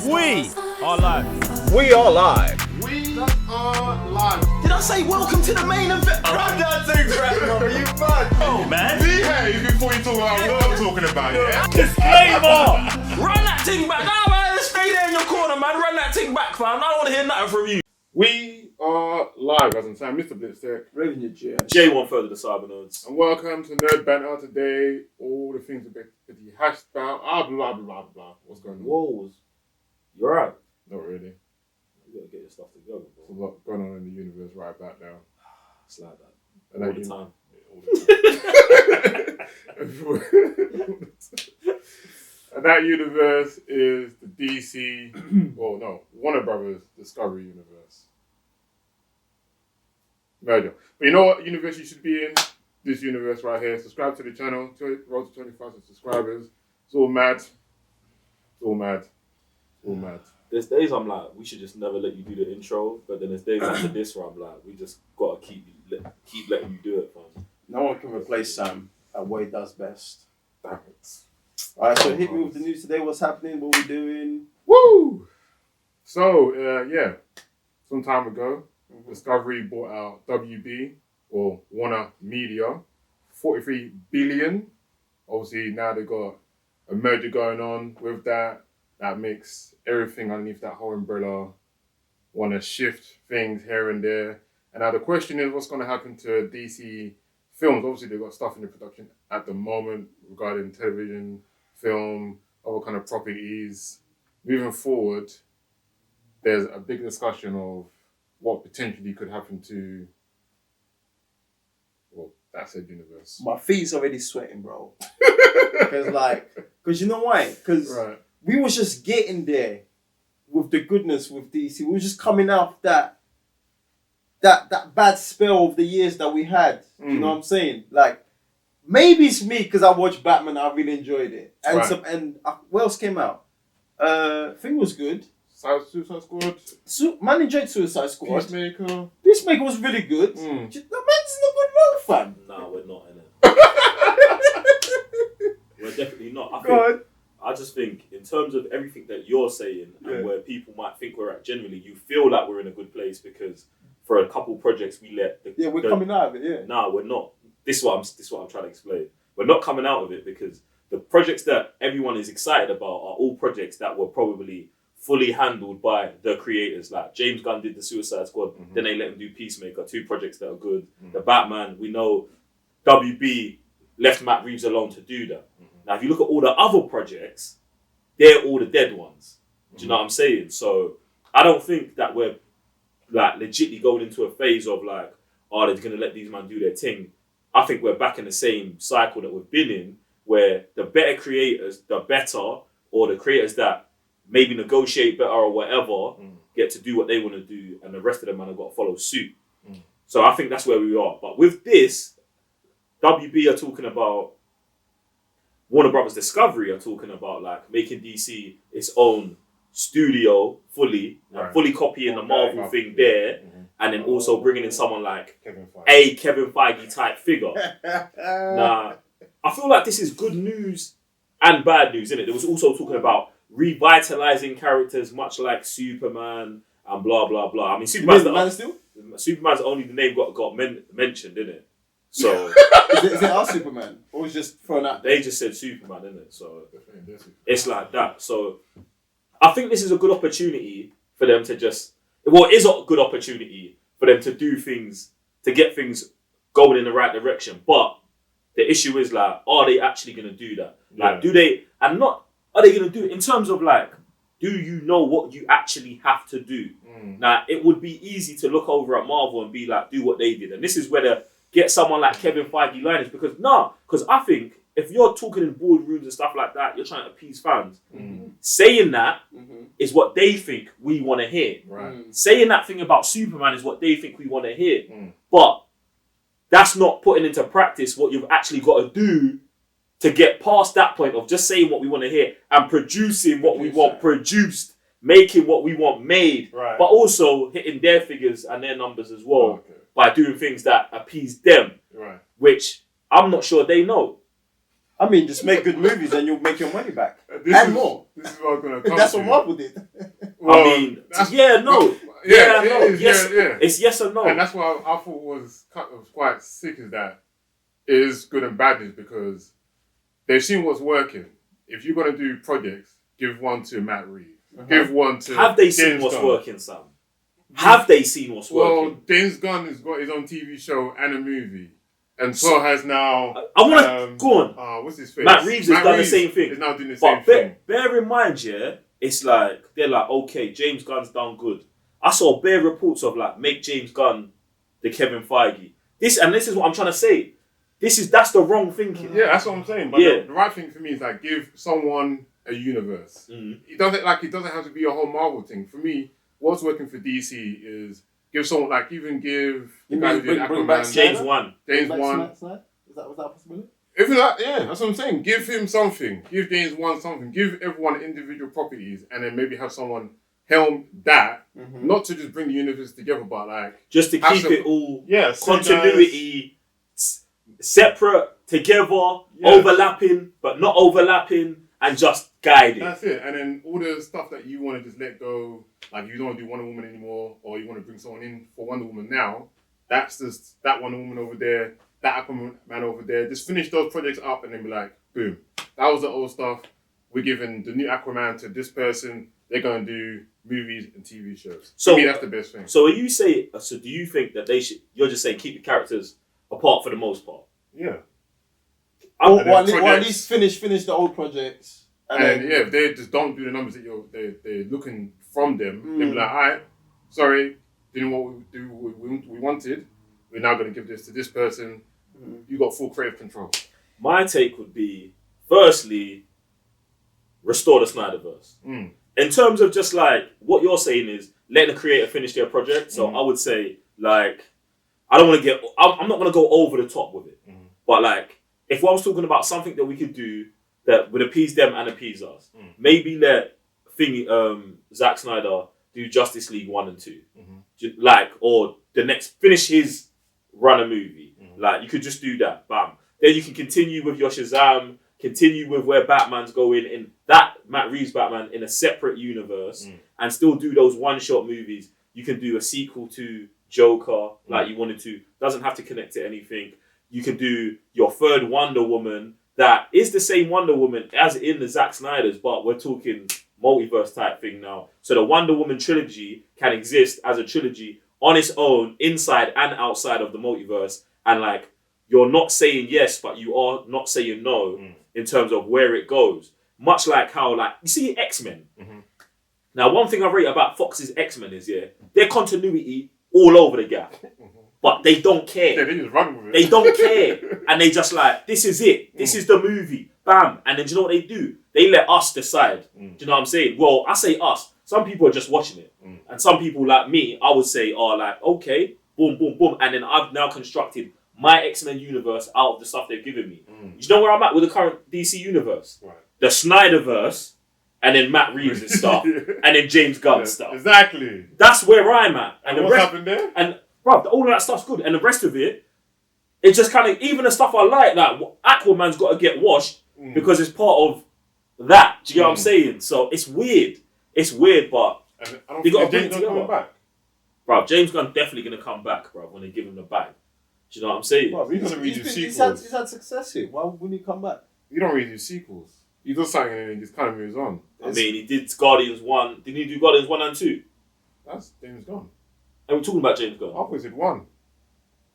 We are live. We are live. We are live. Did I say welcome to the main event? Run that thing right now, are you mad? Oh, man. Behave before you talk about what I'm talking about, yeah? Disclaimer. Run that thing back. Nah, man, stay there in your corner, man. Run that thing back, fam. I don't want to hear nothing from you. We are live, as I'm saying, Mr. Blitztech. Revenue J. J1 further the cyber nodes. And welcome to Nerd Banter today. All the things that you hashed about. Blah, blah, blah, blah. What's going on? Whoa. You're right. Not really. You gotta get your stuff together, There's a bro. lot going on in the universe right about now. It's like that. And All that the time. And that universe is the DC, well, no, Warner Brothers Discovery Universe. Merger. But you know what universe you should be in? This universe right here. Subscribe to the channel. Road to 20,000 subscribers. It's all mad. It's all mad. It's all mad. There's days I'm like, we should just never let you do the intro, but then there's days after this where I'm like, we just gotta keep letting you do it, fam. No one can replace Sam at what he does best. Damn it. Alright, so hit me with the news today. What's happening? What we doing? Woo! So, yeah. Some time ago, Discovery bought out WB, or Warner Media, 43 billion. Obviously, now they've got a merger going on with that. That makes everything underneath that whole umbrella want to shift things here and there. And now the question is, what's going to happen to DC films? Obviously, they've got stuff in the production at the moment regarding television, film, other kind of properties. Moving forward, there's a big discussion of what potentially could happen to, well, that said universe. My feet's already sweating, bro. Because you know why? Because Right. we was just getting there with the goodness with DC. We were just coming out that bad spell of the years that we had. You know what I'm saying? Like, maybe it's me because I watched Batman. I really enjoyed it. And Right. what else came out? I think it was good. Suicide Squad, Man enjoyed Suicide Squad. Peacemaker. Peacemaker was really good. Mm. The man's in a good role, fam. Nah, we're not in it. We're definitely not. I just think, in terms of everything that you're saying and where people might think we're at generally, you feel like we're in a good place because for a couple projects we let we're coming out of it, yeah. Nah, we're not. This is what I'm trying to explain. We're not coming out of it because the projects that everyone is excited about are all projects that were probably fully handled by the creators. Like James Gunn did the Suicide Squad, then they let him do Peacemaker, 2 projects that are good. The Batman, we know WB left Matt Reeves alone to do that. Now, if you look at all the other projects, they're all the dead ones. Do you know what I'm saying? So I don't think that we're like legitimately going into a phase of like, oh, they're going to let these men do their thing. I think we're back in the same cycle that we've been in, where the better creators, the better, or the creators that maybe negotiate better or whatever, get to do what they want to do, and the rest of them man have got to follow suit. So I think that's where we are. But with this, WB are talking about, Warner Brothers Discovery are talking about like making DC its own studio fully, and fully copying the Marvel thing there, and then also bringing in someone like Kevin Feige type figure. Nah, I feel like this is good news and bad news, isn't it? There was also talking about revitalizing characters much like Superman and blah blah blah. I mean, Superman's only the name got mentioned, didn't it? So is it our Superman, or was just thrown out? They just said Superman, didn't it? So it's like that. So I think this is a good opportunity for them to just. Well, it is a good opportunity for them to do things, to get things going in the right direction. But the issue is like, are they actually going to do that? Like, do they? And not. Are they going to do it in terms of like, do you know what you actually have to do? Now, it would be easy to look over at Marvel and be like, do what they did. And this is where to get someone like Kevin Feige liners because I think if you're talking in boardrooms and stuff like that, you're trying to appease fans. Saying that is what they think we want to hear. Saying that thing about Superman is what they think we want to hear. But that's not putting into practice what you've actually got to do to get past that point of just saying what we want to hear and producing what we want produced, making what we want made, but also hitting their figures and their numbers as well by doing things that appease them, which I'm not sure they know. I mean, just make good movies and you'll make your money back. This is more. This is what I'm going to come That's to. what Marvel did. Well, I mean, that's- yeah, no. Yeah, no. it is, Yes, yeah. it's yes or no. And that's what I thought was quite sick, is that it is good and bad news, because they've seen what's working. If you're going to do projects, give one to Matt Reeves. Give one to Have they seen James what's Gunn. working, Sam? Have they seen what's Well, working? James Gunn has got his own TV show and a movie. And so has now... I want to go on. What's his face? Matt Reeves has done the same thing. Is now doing the same But thing. bear in mind, yeah, it's like, they're like, okay, James Gunn's done good. I saw bare reports of like, make James Gunn the Kevin Feige. This is what I'm trying to say. That's the wrong thinking. Yeah, that's what I'm saying. But Yeah. the right thing for me is like, give someone a universe. Mm. It doesn't have to be a whole Marvel thing. For me, what's working for DC is give someone, like, even give the You guy mean who did bring back Aquaman, James Wan. James Like Wan. Snyder? Was that a possibility? Even that, yeah, that's what I'm saying. Give him something. Give James Wan something. Give everyone individual properties, and then maybe have someone helm that. Mm-hmm. Not to just bring the universe together, but like Just to have keep some- it all so continuity, separate, together, Yeah. overlapping, but not overlapping, and just guiding. That's it. And then all the stuff that you want to just let go, like you don't want to do Wonder Woman anymore, or you want to bring someone in for Wonder Woman now, that's just that Wonder Woman over there, that Aquaman over there. Just finish those projects up and then be like, boom. That was the old stuff. We're giving the new Aquaman to this person. They're going to do movies and TV shows. So- For me, that's the best thing. So do you think that they should, you're just saying keep the characters apart for the most part? Yeah. Or And then at projects- least finish the old projects. And then, if they just don't do the numbers that they're looking from them, they'll be like, all right, sorry, didn't what we wanted. We're now going to give this to this person. You got full creative control. My take would be, firstly, restore the SnyderVerse. Mm. In terms of just like, what you're saying is, letting the creator finish their project. So I would say, like, I don't want to I'm not going to go over the top with it. But like, if I was talking about something that we could do that would appease them and appease us, maybe let Zack Snyder do Justice League 1 and 2. Like, or the next, finish his run a movie. Like, you could just do that. Bam. Then you can continue with your Shazam, continue with where Batman's going in that Matt Reeves Batman in a separate universe, and still do those one-shot movies. You can do a sequel to Joker, like you wanted to. Doesn't have to connect to anything. You can do your third Wonder Woman that is the same Wonder Woman as in the Zack Snyder's, but we're talking multiverse type thing now. So the Wonder Woman trilogy can exist as a trilogy on its own, inside and outside of the multiverse. And like, you're not saying yes, but you are not saying no in terms of where it goes. Much like how, like, you see X-Men. Now, one thing I rate about Fox's X-Men is, their continuity all over the gap. But they don't care. Yeah, they just run with it. They don't care. And they just like, this is it. This is the movie. Bam. And then do you know what they do? They let us decide. Do you know what I'm saying? Well, I say us. Some people are just watching it. And some people like me, I would say, are like, okay, boom, boom, boom. And then I've now constructed my X-Men universe out of the stuff they've given me. You know where I'm at with the current DC universe? Right. The SnyderVerse, and then Matt Reeves' stuff, and then James Gunn's stuff. Exactly. That's where I'm at. And the what's rest, happened there? and bro, all of that stuff's good, and the rest of it, it's just kind of, even the stuff I like Aquaman's got to get washed because it's part of that. Do you know what I'm saying? So it's weird. It's weird, but And I don't they got to think bring it James Gunn's coming together. back. Bro, James Gunn definitely gonna come back, bro, when they give him the bag. Do you know what I'm saying? Well, he doesn't really do He's sequels. had success here. Why wouldn't he come back? You don't really do sequels. He does something and then he just kind of moves on. I mean, he did Guardians 1. Didn't he do Guardians 1 and 2? That's James Gunn. And we're talking about James Gunn. I thought he said one.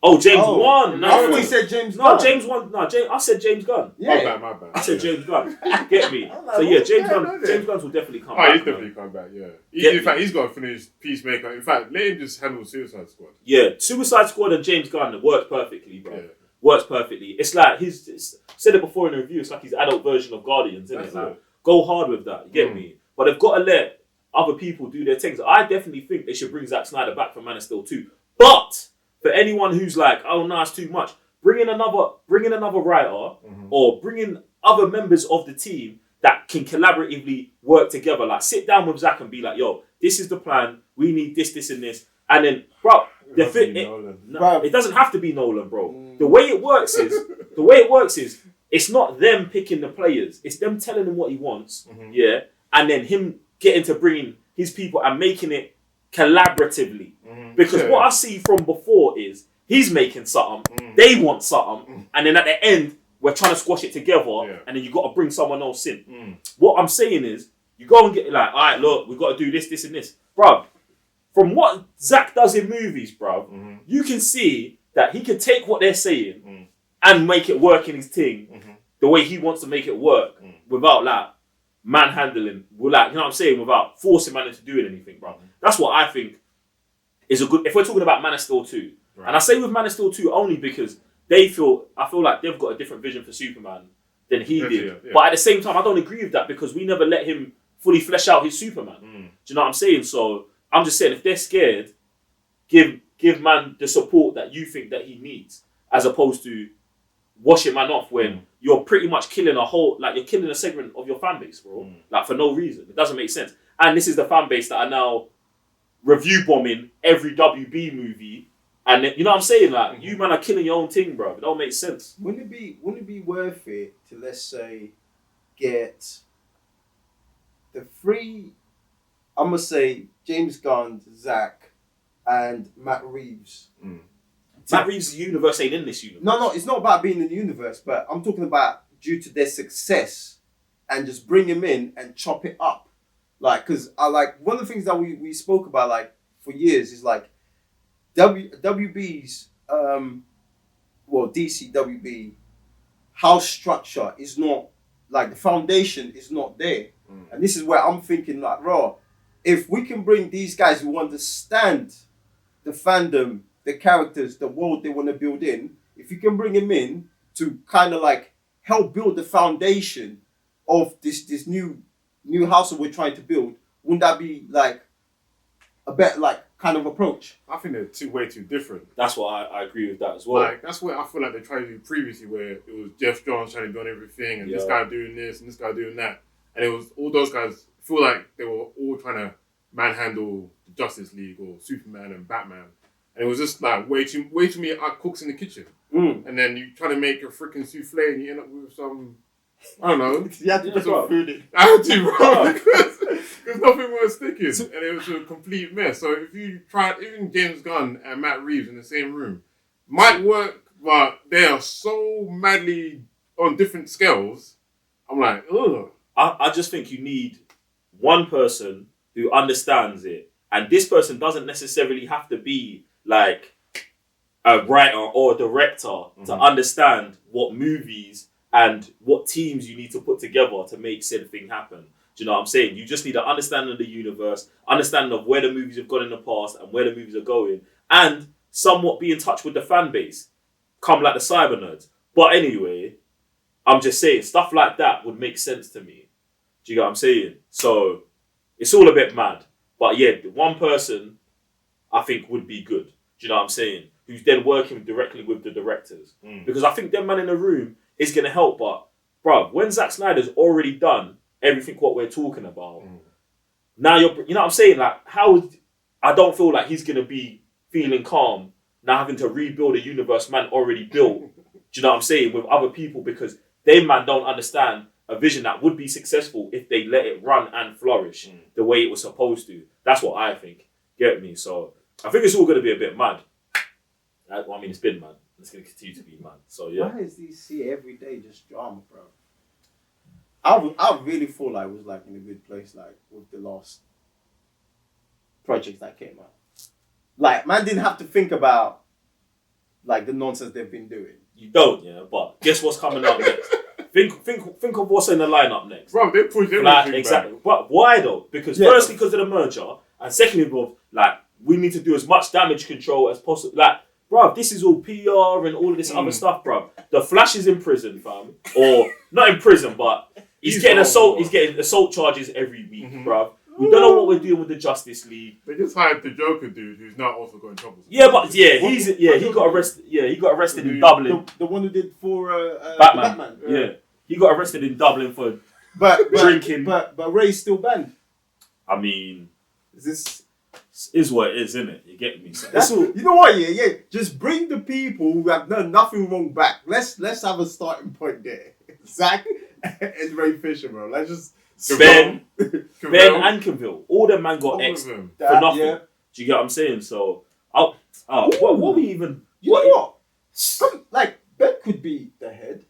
Oh, James 1. I thought No, he said James no, Gunn. James 1. No, I said James Gunn. Yeah. My bad. I said James Gunn. Get me? I'm like, So yeah, what? James Yeah, Gunn. no, James Gunn will definitely come Oh, back. he's man. definitely coming back, yeah. Get In fact, me. he's got to finish Peacemaker. In fact, let him just handle Suicide Squad. Yeah, Suicide Squad and James Gunn works perfectly, bro. Yeah. Works perfectly. It's like said it before in the review. It's like his adult version of Guardians, isn't That's it? Like, it. go hard with that. You get me? But they've got to let other people do their things. I definitely think they should bring Zack Snyder back for Man of Steel 2. But for anyone who's like, oh no, it's too much, bring in another writer or bring in other members of the team that can collaboratively work together. Like, sit down with Zack and be like, yo, this is the plan. We need this, this, and this. And then, bro, it doesn't have to be Nolan, bro. The way it works is, it's not them picking the players. It's them telling him what he wants, yeah, and then him getting to bring his people and making it collaboratively. Because what I see from before is he's making something, they want something, and then at the end we're trying to squash it together, and then you got to bring someone else in. What I'm saying is, you go and get like, all right, look, we've got to do this, this, and this, bruv. From what Zach does in movies, bruv, you can see that he can take what they're saying and make it work in his thing the way he wants to make it work without like manhandling, like, you know what I'm saying, without forcing man into doing anything, bruv. That's what I think is a good. If we're talking about Man of Steel 2, and I say with Man of Steel 2 only because I feel like they've got a different vision for Superman than he did. But at the same time, I don't agree with that because we never let him fully flesh out his Superman. Do you know what I'm saying? So I'm just saying, if they're scared, give man the support that you think that he needs, as opposed to washing man off when you're pretty much killing you're killing a segment of your fan base, bro. Like, for no reason. It doesn't make sense. And this is the fan base that are now review bombing every WB movie. And you know what I'm saying? Like, you man are killing your own thing, bro. It don't make sense. Wouldn't it be worth it to, let's say, get the three, I'm gonna say James Gunn, Zach, and Matt Reeves. Matt Reeves' universe ain't in this universe. No, it's not about being in the universe, but I'm talking about due to their success, and just bring him in and chop it up. Like, because I like one of the things that we spoke about like for years is like WB's DC WB house structure is not like, the foundation is not there. And this is where I'm thinking like, raw, if we can bring these guys who understand the fandom, the characters, the world they want to build in, if you can bring them in to kind of like help build the foundation of this new house that we're trying to build, wouldn't that be like a better like kind of approach? I think they're way too different. That's what I agree with that as well. Like, that's what I feel like they tried to do previously, where it was Jeff Johns trying to build everything, and this guy doing this and this guy doing that, and it was all those guys feel like they were all trying to manhandle the Justice League or Superman and Batman, and it was just like way too many cooks in the kitchen. And then you try to make a freaking souffle and you end up with some, I don't know. You had to put some food in. I had to, bro, because nothing was sticking, and it was a complete mess. So if you tried, even James Gunn and Matt Reeves in the same room, might work, but they are so madly on different scales. I'm like, ugh. I just think you need one person who understands it, and this person doesn't necessarily have to be like a writer or a director to understand what movies and what teams you need to put together to make said thing happen. Do you know what I'm saying? You just need an understanding of the universe, understanding of where the movies have gone in the past and where the movies are going, and somewhat be in touch with the fan base. Come like the cyber nerds. But anyway, I'm just saying, stuff like that would make sense to me. Do you get what I'm saying? So it's all a bit mad. But yeah, one person I think would be good. Do you know what I'm saying? Who's then working directly with the directors. Because I think them man in the room is going to help. But, bruv, when Zack Snyder's already done everything what we're talking about, now you know what I'm saying? Like, I don't feel like he's going to be feeling calm now having to rebuild a universe man already built. Do you know what I'm saying? With other people, because they man don't understand a vision that would be successful if they let it run and flourish the way it was supposed to. That's what I think. Get me? So I think it's all going to be a bit mad. I mean, it's been mad. It's going to continue to be mad. So yeah. Why is DC every day just drama, bro? I really feel like it was like in a good place, like with the last projects that came out. Like, man didn't have to think about like the nonsense they've been doing. You don't, yeah. But guess what's coming up next? Think of what's in the lineup next. Bro, they push everything like, exactly. back. But why though? Because firstly, because of the merger, and secondly, bro, like, we need to do as much damage control as possible. Like, bro, this is all PR and all of this other stuff, bro. The Flash is in prison, fam, or not in prison, but he's getting assault. He's getting assault charges every week, bro. We don't know what we're doing with the Justice League. They just hired the Joker dude, who's now also got in trouble. Yeah, but he got arrested. Yeah, he got arrested in Dublin. The one who did for Batman. Yeah, he got arrested in Dublin for drinking. But Ray's still banned. I mean, This is what it is, isn't it? You get me? So that's all. You know what? Yeah. Just bring the people who have done nothing wrong back. Let's have a starting point there. Zach and Ray Fisher, bro. Ben Cavill. and Cavill. All them man got All X of them. for nothing. Yeah. Do you get what I'm saying? So, what we even? You know what? Like Ben could be the head.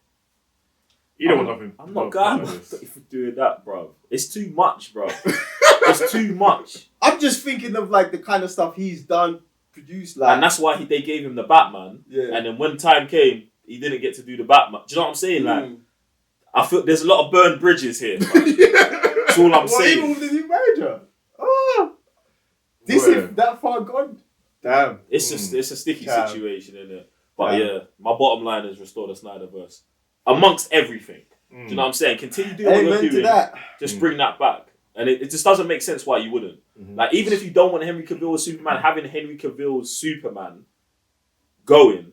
You don't want nothing. I'm not going for doing that, bro. It's too much, bro. It's too much. I'm just thinking of like the kind of stuff he's done, produced, like, And that's why they gave him the Batman. Yeah. And then when time came, he didn't get to do the Batman. Do you know what I'm saying? Like, I feel there's a lot of burned bridges here. Bro. That's all I'm saying. Even with the new manager. Oh, this is that far gone. Damn. It's a sticky Damn. situation, isn't it? But Damn. yeah, my bottom line is restore the Snyderverse amongst everything. Do you know what I'm saying? Continue doing what Amen you're to doing. that. Just bring that back. And it just doesn't make sense why you wouldn't. Like, even if you don't want Henry Cavill as Superman, having Henry Cavill's Superman going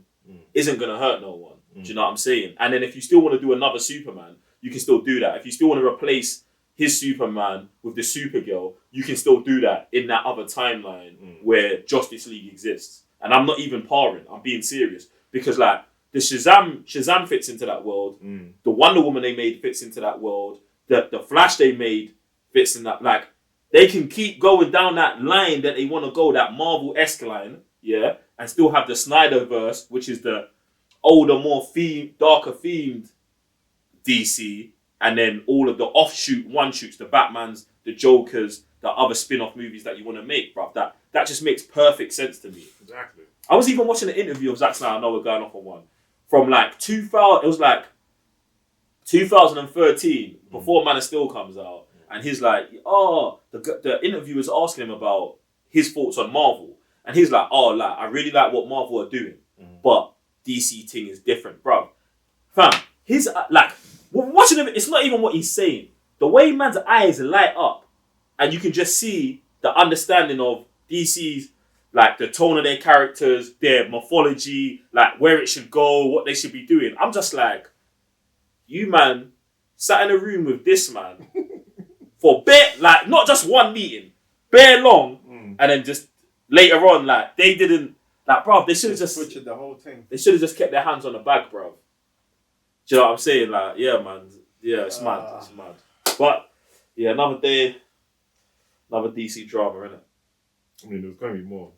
isn't going to hurt no one. Do you know what I'm saying? And then if you still want to do another Superman, you can still do that. If you still want to replace his Superman with the Supergirl, you can still do that in that other timeline where Justice League exists. And I'm not even parring. I'm being serious. Because, like, the Shazam fits into that world. The Wonder Woman they made fits into that world. The Flash they made fits in that. Like, they can keep going down that line that they want to go, that Marvel-esque line, yeah, and still have the Snyderverse, which is the older, more darker themed DC, and then all of the offshoot one-shoots, the Batmans, the Jokers, the other spin-off movies that you want to make, bruv. That just makes perfect sense to me. Exactly. I was even watching an interview of Zack Snyder. I know we're going off on one. From like 2000, it was like 2013, before Man of Steel comes out. And he's like, the interviewer's asking him about his thoughts on Marvel. And he's like, I really like what Marvel are doing. But DC thing is different, bro. Fam, his, watching him, it's not even what he's saying. The way man's eyes light up, and you can just see the understanding of DC's, like, the tone of their characters, their morphology, like, where it should go, what they should be doing. I'm just like, you, man, sat in a room with this man for like, not just one meeting, bare long, and then just later on, like, they didn't, like, bro, they should have just butchered the whole thing. They should have just kept their hands on the bag, bro. Do you know what I'm saying? Like, yeah, man. Yeah, it's mad. It's mad. But, yeah, another day, another DC drama, innit? I mean, there's going to be more.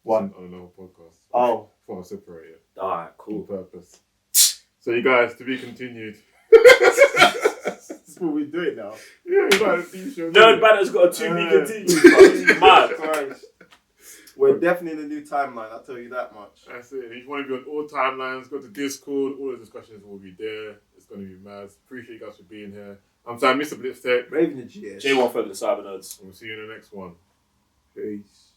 One. On another podcast. Oh. Before I separate it. Alright, cool. On purpose. So, you guys, to be continued. That's what we do it now. Yeah, you like a TV show. Nerd Banter's got a 2-week continued, bro. It's mad. Christ. We're definitely in a new timeline, I'll tell you that much. That's it. If you want to be on all timelines, go to Discord. All the discussions will be there. It's going to be mad. Appreciate you guys for being here. I'm sorry, Mr. Blipstick. Raven the GS. J1 for the Cyber Nerds. We'll see you in the next one. Peace.